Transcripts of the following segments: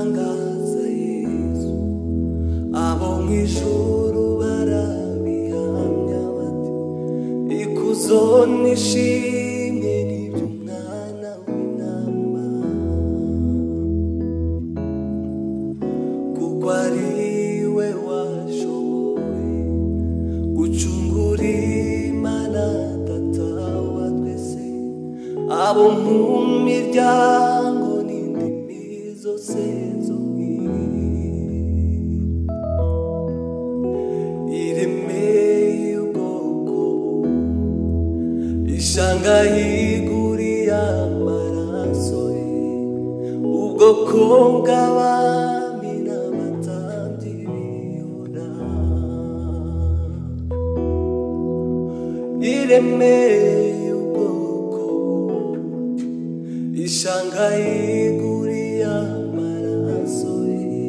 w'igitangaza Yesu, abo mw'ijuru barabihamya bati ikuzo n'ishimwe n'iby'umwana w'intama, kuko ari we washoboye gucungura Imana Data wa twese, abo mu miryango n'indimi zose zo iremeye ubwoko, ishanga yiguriye amaraso ye, ubwoko bw'abami n'abatambyi bihora, iremeye ubwoko, ishanga yiguriye amaraso ye,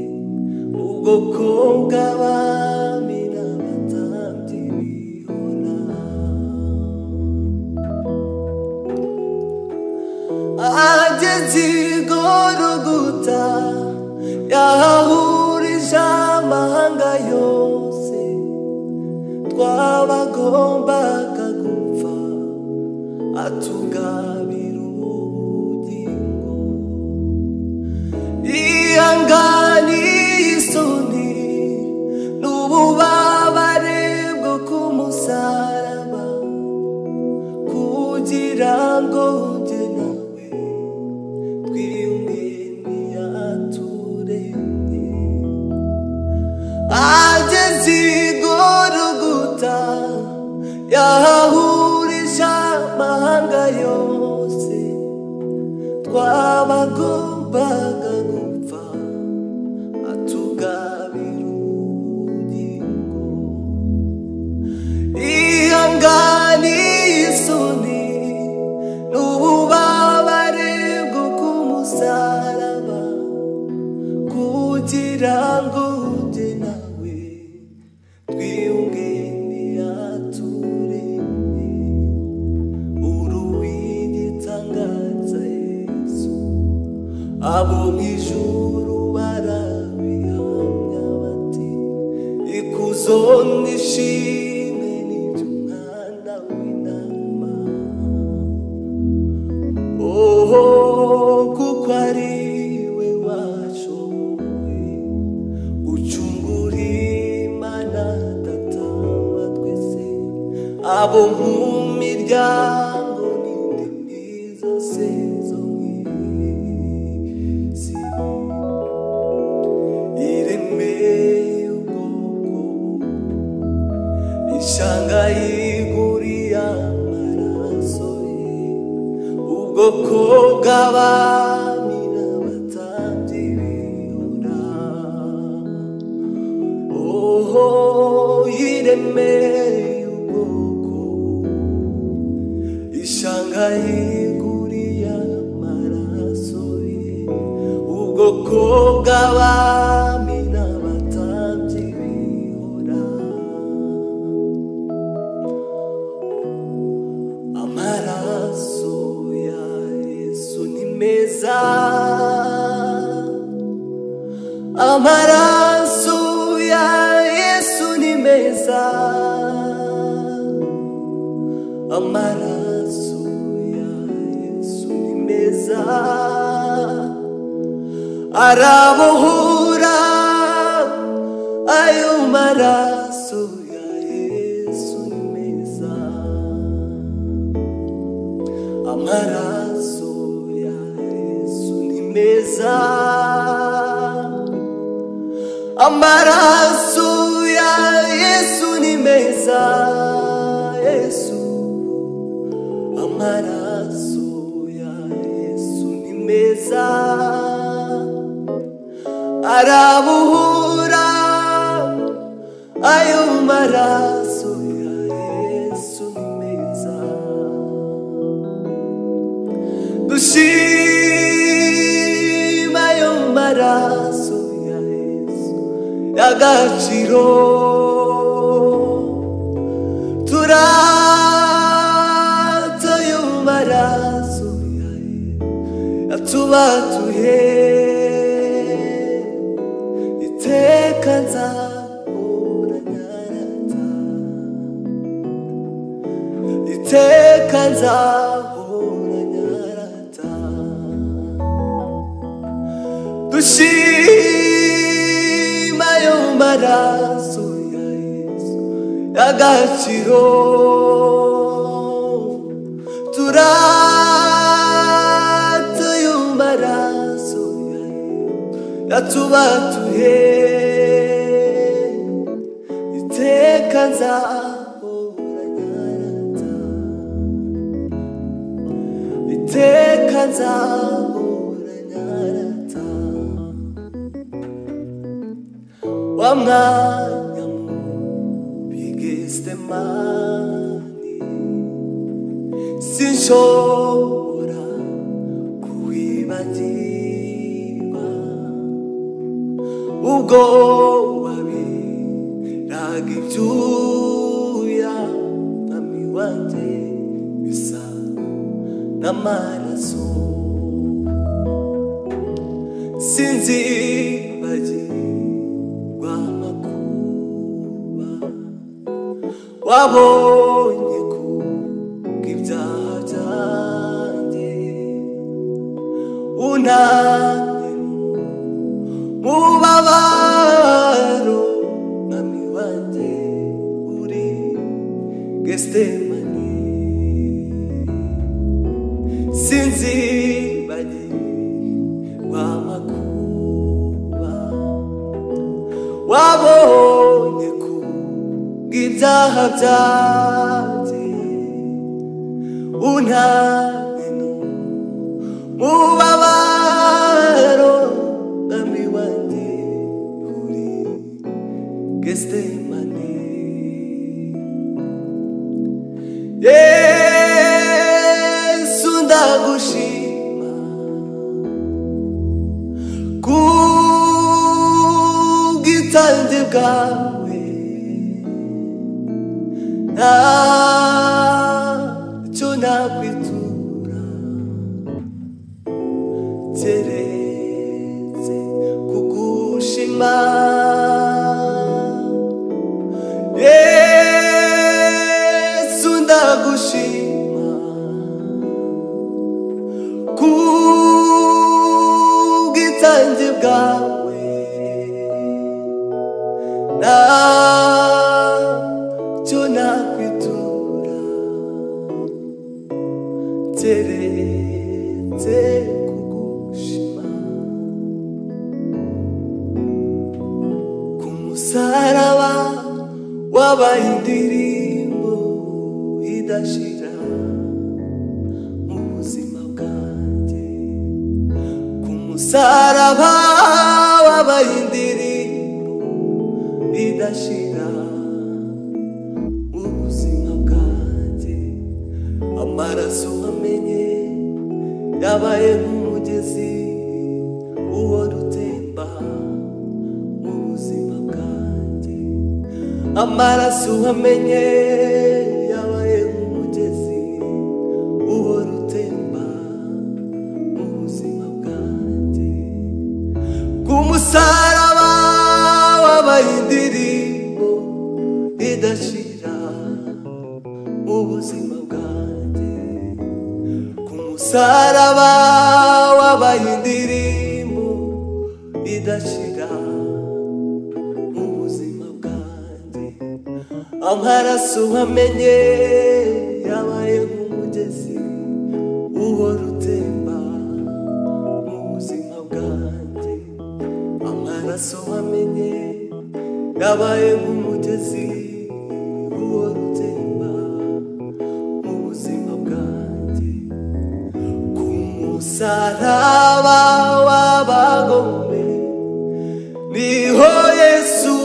ubwoko bw'abami n'abatambyi bihora, ageze i Gologota yahahurije amahanga yose, twabagombaga gupfa atugabira ubugingo, ihanganiye isoni n'ububabare bwo ku musaraba, kugira ngo jye nawe twiyunge n'iyaturemye, ageze i Gologota yahahurije amahanga yose, twabagombaga gupfa atugabira ubugingo, ihanganiye isoni n'ububabare bwo ku musaraba, kugira ngo jye nawe twiyunge n'iyaturemye, uri uw'igitangaza Yesu, abo mw'ijuru barabihamya bati ikuzo n'ishimwe n'iby'umwana w'intama, kuko ari we washoboye gucungura Imana Data wa twese, abo mu miryango n'indimi zose zo mw'isi, iremeye ubwoko, ishanga yiguriye amaraso ye, ubwoko bw'abami n'abatambyi bihora, iremeye ubwoko, ishanga yiguriye amaraso ye, ubwoko bw'abami n'abatambyi bihora, amaraso ya Yesu ni meza, amaraso ya Yesu ni meza, amaraso ya Yesu ni meza, arabohora, ayo maraso ya Yesu ni meza, amaraso ya Yesu ni meza, amaraso ya Yesu ni meza, Yesu, amaraso ya Yesu ni meza, arabuhura, ayo maraso ya Yesu ni meza, dushima ayo maraso ya Yesu y'agaciro, turata ayo maraso ya Yesu yatubatuye, iteka nzahora nyarata dushima ayo maraso ya Yesu y'agaciro turata ayo maraso ya Yesu yatubatuye iteka nzahora nyarata iteka nzahora nyarata wa mwanya mubi Getsemani sinshobora kuwibagirwa ubwo wabiraga ibyuya mwami wanjye bisa n'amaraso sinzibagirwa amakuba wabonye kubw'ibyaha byanjye unamye mu mubabaro mwami wanjye uri Getsemani sinzibagirwa amakuba wabonye kubw'ibyaha byanjye unamye mu mubabaro mwami wanjye uri Getsemani Yesu ndagushima kubw'ubwitange bwawe ntacyo nakwitura keretse kugushima Yesu ndagushima kubw'ubwitange bwawe ntacyo nakwitura keretse kugushima ku musaraba wabaye indirimbo idashira mu buzima bwanjye ku musaraba wabaye indirimbo idashira mu buzima bwanjye amaraso wamenye yabaye nk'umugezi uhora utemba mu buzima bwanjye amaraso wamenye yabaye nk'umugezi uhora utemba mu buzima bwanjye ku musaraba wabaye indirimbo idashira mu buzima bwanjye ku musaraba wabaye indirimbo idashira mu buzima bwanjye amaraso wamenye yabaye nk'umugezi uhora utemba mu buzima bwanjye amaraso wamenye yabaye nk'umugezi uhora utemba mu buzima bwanjye ku musaraba w'abagome niho Yesu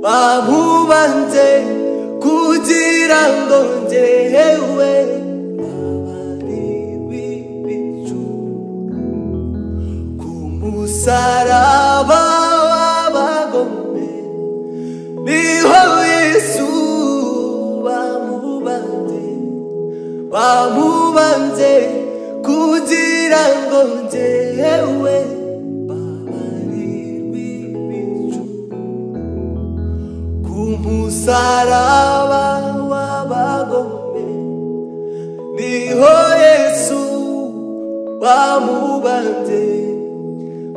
bamubanze kugira ngo njyewe mbabarirwe ibicumuro ku musaraba w'abagome niho Yesu bamubanze kugira ngo njyewe mbabarirwe ibicumuro ku musaraba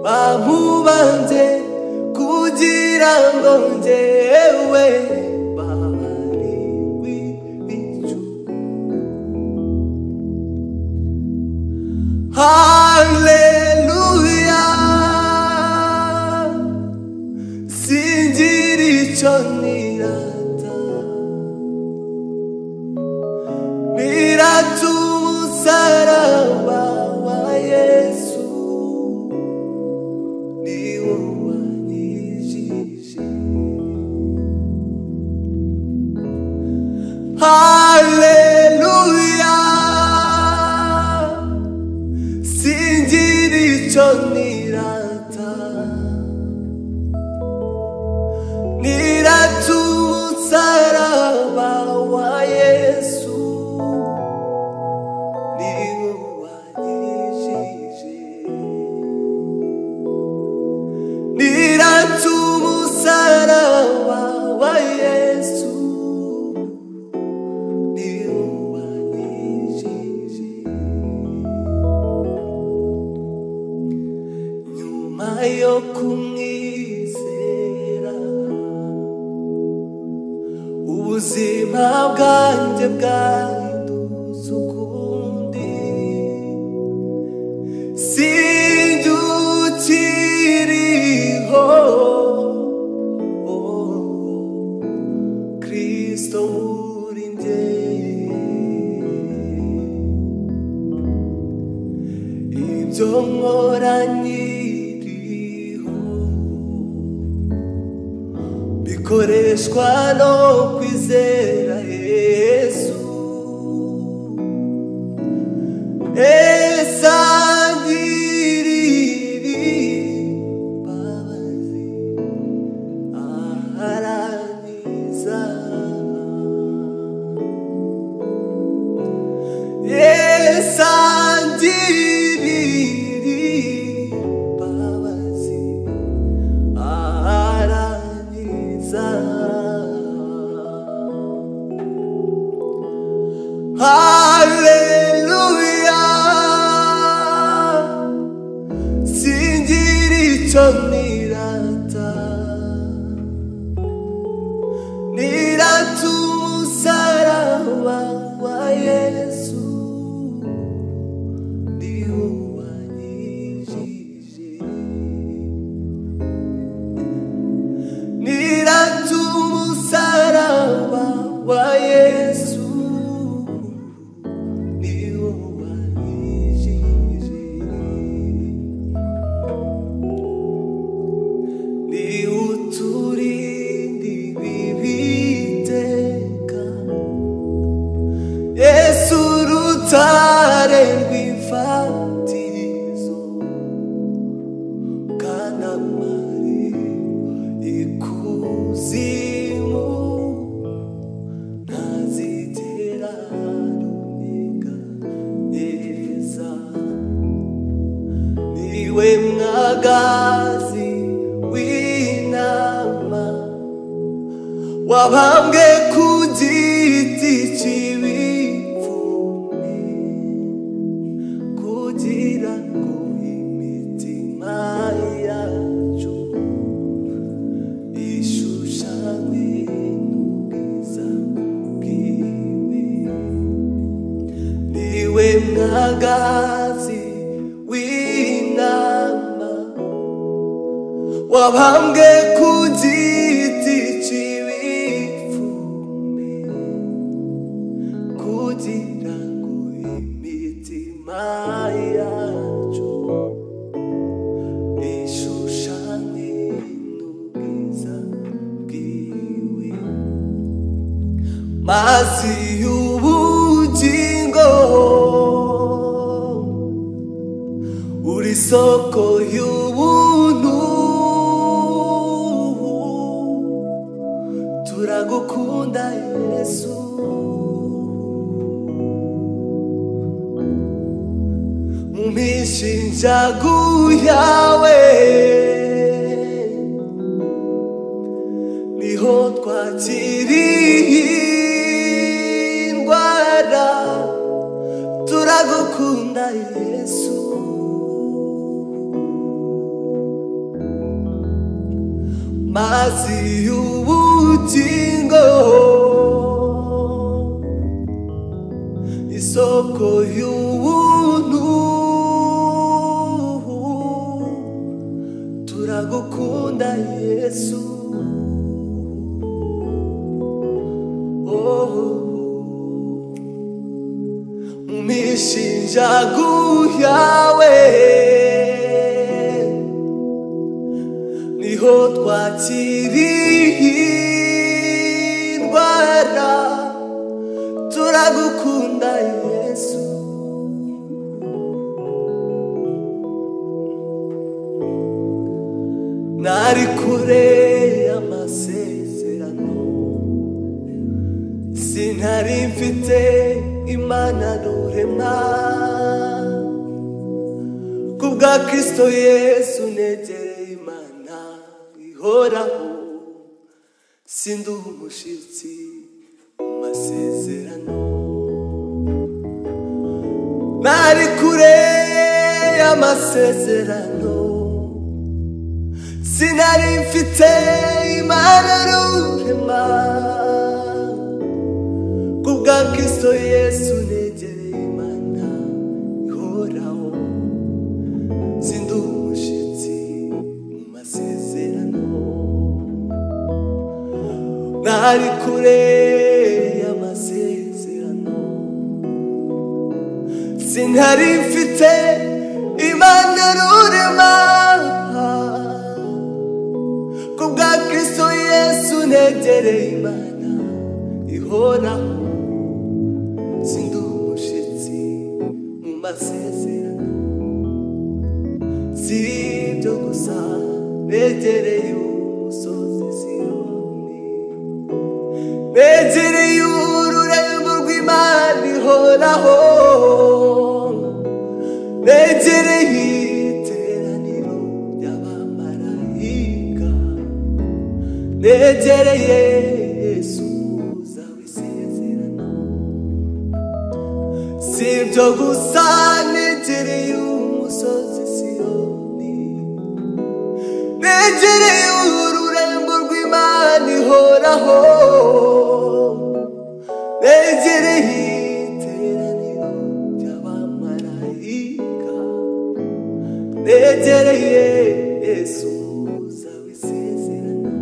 bamubanze kugira ngo njyewe babarirwe ibicu. Haleluya, singira icyo nirata, nirata umusaraba wa Yesu, niwo wanyijije. Haleluya, singira icyo nirata, nirata umusaraba wa Yesu, niwo wanyijije. Nirata umusaraba wa Yesu, niwo wanyijije. Nyuma yo kumwizera, ubuzima bwanjye bwahindutse ukundi. Sinjye ukiriho, Kristo muri njye. Ibyo nkora nkiriho bikoreshwa no kwizera Yesu. Esangirira imbabazi arankiza. Esangirira imbabazi arankiza. Haleluya, singira icyo nirata, nirata umusaraba wa Yesu, niwo wanyijije. Nirata umusaraba wa Yesu, niwo wanyijije. Niwo uturinda ibibi iteka, Yesu urutare rw'imfatizo, kandi amarira ikuzimu ntazigera runyeganyeza. Niwe mwagazi w'intama wabambwe ku giti cy'ibipfume, kugira ngo imitima yacu ishushanywe n'ubwiza bwiwe. Niwe mwagazi w'intama wabambwe ku giti cy'ibipfume, kugira ngo imitima yacu ishushanywe n'ubwiza bwiwe. Mazi y'ubugingo, uri soko y'ubuntu, turagukunda Yesu. Mu mishinjagu yawe niho twakiriye indwara, turagukunda Yesu. mazi y'ubugingo, isoko y'ubuntu, turagukunda Yesu. Mishinjagu yawe niho twakiriye indwara, turagukunda Yesu. Nari kure y'amasezerano, sinari mfite Imana rurema, kubwa Kristo Yesu negereye Imana ihoraho, sindi umushitsi mu masezerano. Nari kure y'amasezerano, sinari mfite Imana rurema, kubwa Kristo Yesu negereye Imana ihoraho, sindi umushitsi mu masezerano. Nari kure y'amasezerano, sinari mfite Imana rurema, kubwa Kristo Yesu negereye Imana ihoraho, sindi umushitsi mu masezerano. Si ibyo gusa negereye umusozi Siyoni, negereye ururembo rw'Imana ihoraho, negereye iteraniro ry'abamarayika, negereye Yesu sibyo gusa negereye umusozi Siyoni, negereye ururembo rw'Imana ihoraho, negereye iteraniro ry'abamarayika, negereye Yesu muza w'isezerano.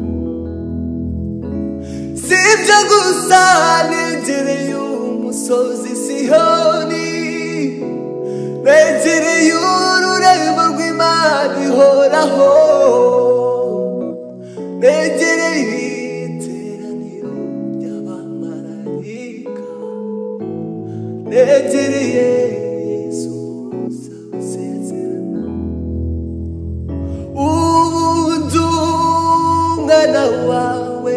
Sibyo gusa negereye umusozi Siyoni, negereye ururembo rw'Imana ihoraho, negereye iteraniro ry'abamarayika, negereye Yesu muza w'isezerano. Ubu ndi umwana wawe,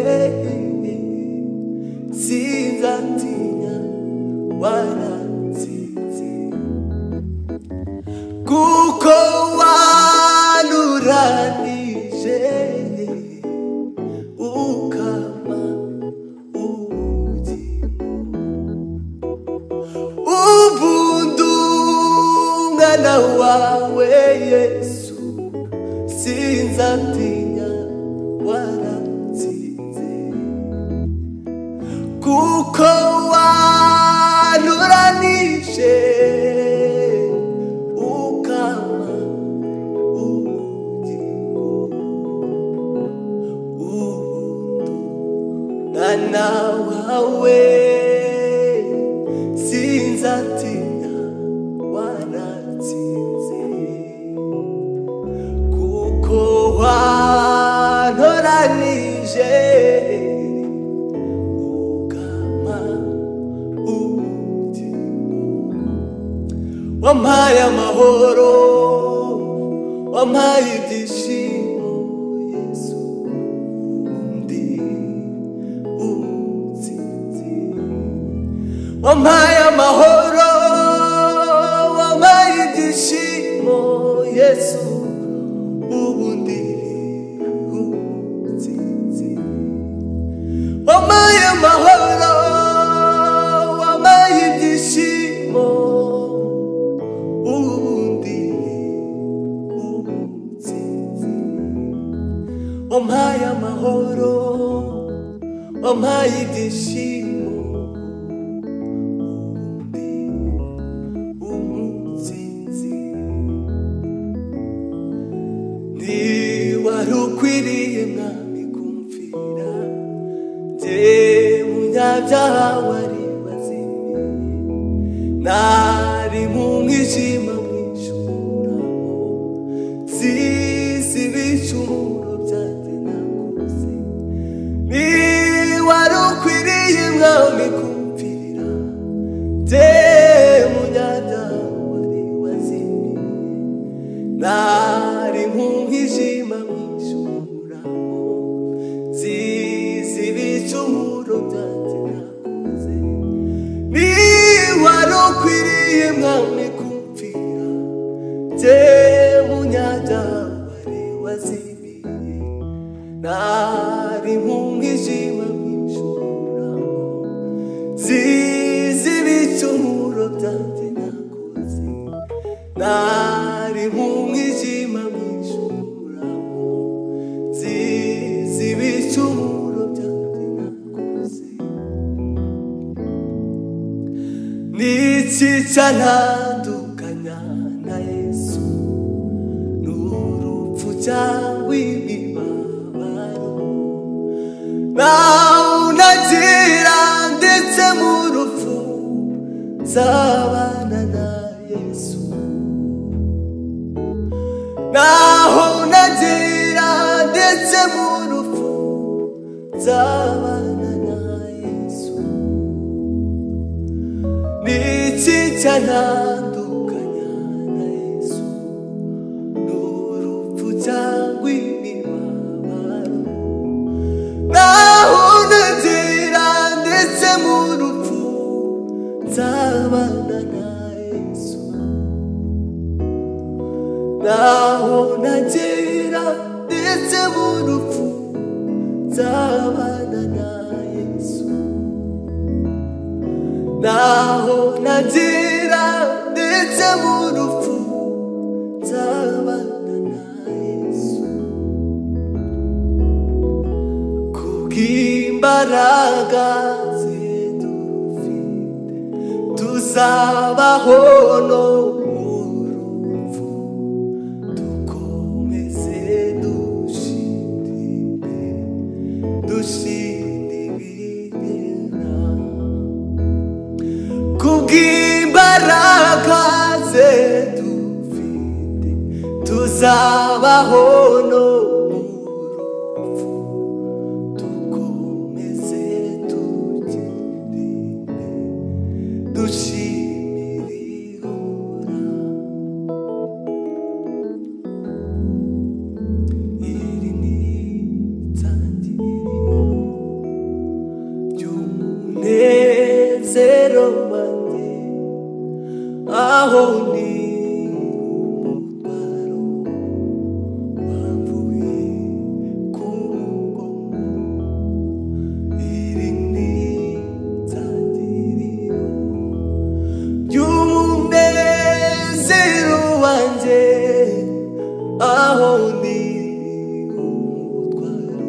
sinzatinya waratsinze, kuko wanuranije ukama ubugingo. Ubu ndi umwana wawe Yesu, sinzatinya waratsinze, kuko wanuranije ukama ubugingo. Ubuntu mwana wawe, sinzatinya waratsinze, kuko wantoranije wampaye amahoro, wampaye ibyishimo Yesu, undi utsinzi. Wampaye amahoro, wampaye ibyishimo Yesu, ubundi utsinzi. Wampaye amahoro, wampaye ibyishimo, wampaye amahoro. ukwiriye mwami kumvira je munyabyaha wari wazimiye nari mu mwijima mw'ijuramo zizi ibicumuro byanjye nakoze ni wari ukwiriye mwami kumvira je munyabyaha wari wazimiye nari mu mwijima mw'ijuramo zizi ibicumuro byanjye nakoze ni wari ukwiriye mwami kumvira je munyabyaha wari wazimiye nari mu mwijima mw'ijuramo zizi ibicumuro byanjye nakoze nari mu mwijima mw'ijuramo zizi ibicumuro byanjye nakoze niki cyantandukanya na Yesu n'urupfu cyangwa imibabaro naho nagira ndetse mu rupfu nzabana na Yesu naho nagira ndetse mu rupfu nzabana na Yesu niki cyantandukanya na Yesu n'urupfu cyangwa imibabaro naho nagira ndetse mu rupfu nzabana na Yesu naho nagira ndetse mu rupfu nzabana na Yesu naho nagira ndetse mu rupfu nzabana na Yesu kubw'imbaraga ze dufite tuzabaho no mu rupfu dukomeze dushidibigera kubw'imbaraga ze dufite tuzabaho no mu rupfu dukomeze tugende dushimira ihora iri ni itangiriro ry'umunezero wanjye aho ni umutwaro wamvuye ku mugongo iri ni itangiriro ry'umunezero wanjye aho ni umutwaro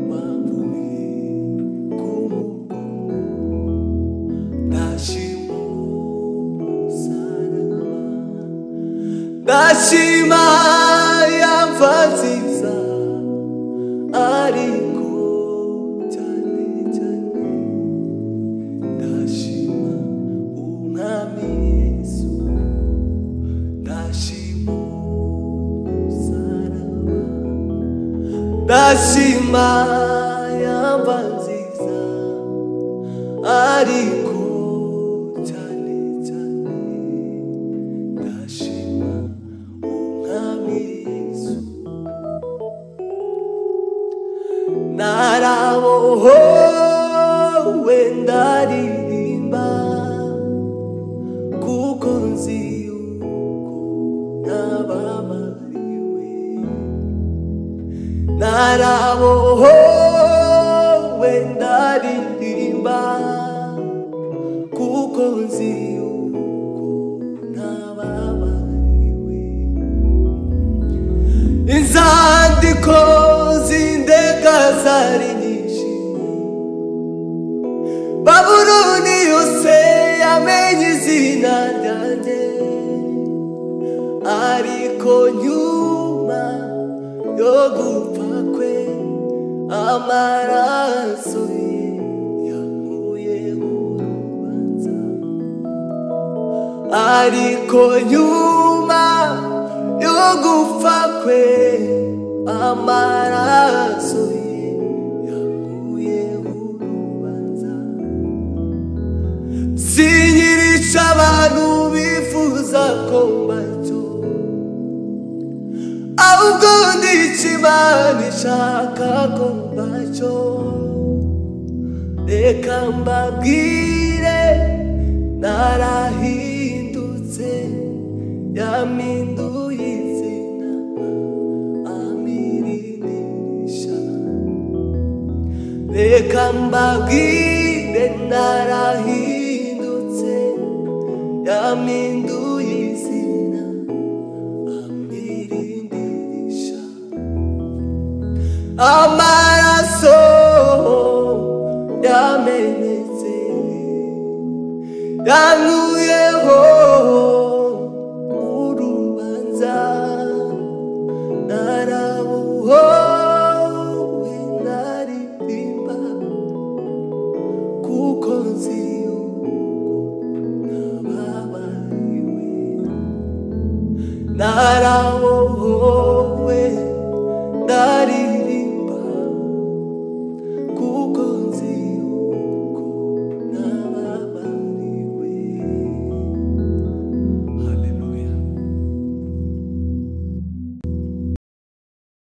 wamvuye ku mugongo ndashima umusaraba ndashima yamva nziza ariko cyane cyane ndashima umwami Yesu ndashima umusaraba ndashima yamva nziza ariko cyane cyane ndashima umwami Yesu narabohowe ndaririmba kuko nzi yuko nababariwe narabohowe ndaririmba kuko nzi yuko nababariwe inzandiko z'indega zari nyinshi Babuloni yose yamenye izina ryanjye ariko nyuma yo gupfa kwe, amaraso ye yankuyeho urubanza. Ariko nyuma yo gupfa kwe, amaraso ye yankuyeho urubanza. Sinkirica abantu bifuza ko mbacyo, ahubwo ndica Imana ishaka ko mbacyo. Reka mbabwire narahindutse, yampinduye izina amirindisha. Reka mbabwire narahindutse, yampinduye izina amirindisha. Amaraso yamenetse yankuyeho urubanza. Narabohowe naririmba, kuko nzi yuko nababariwe. Narabohowe naririmba,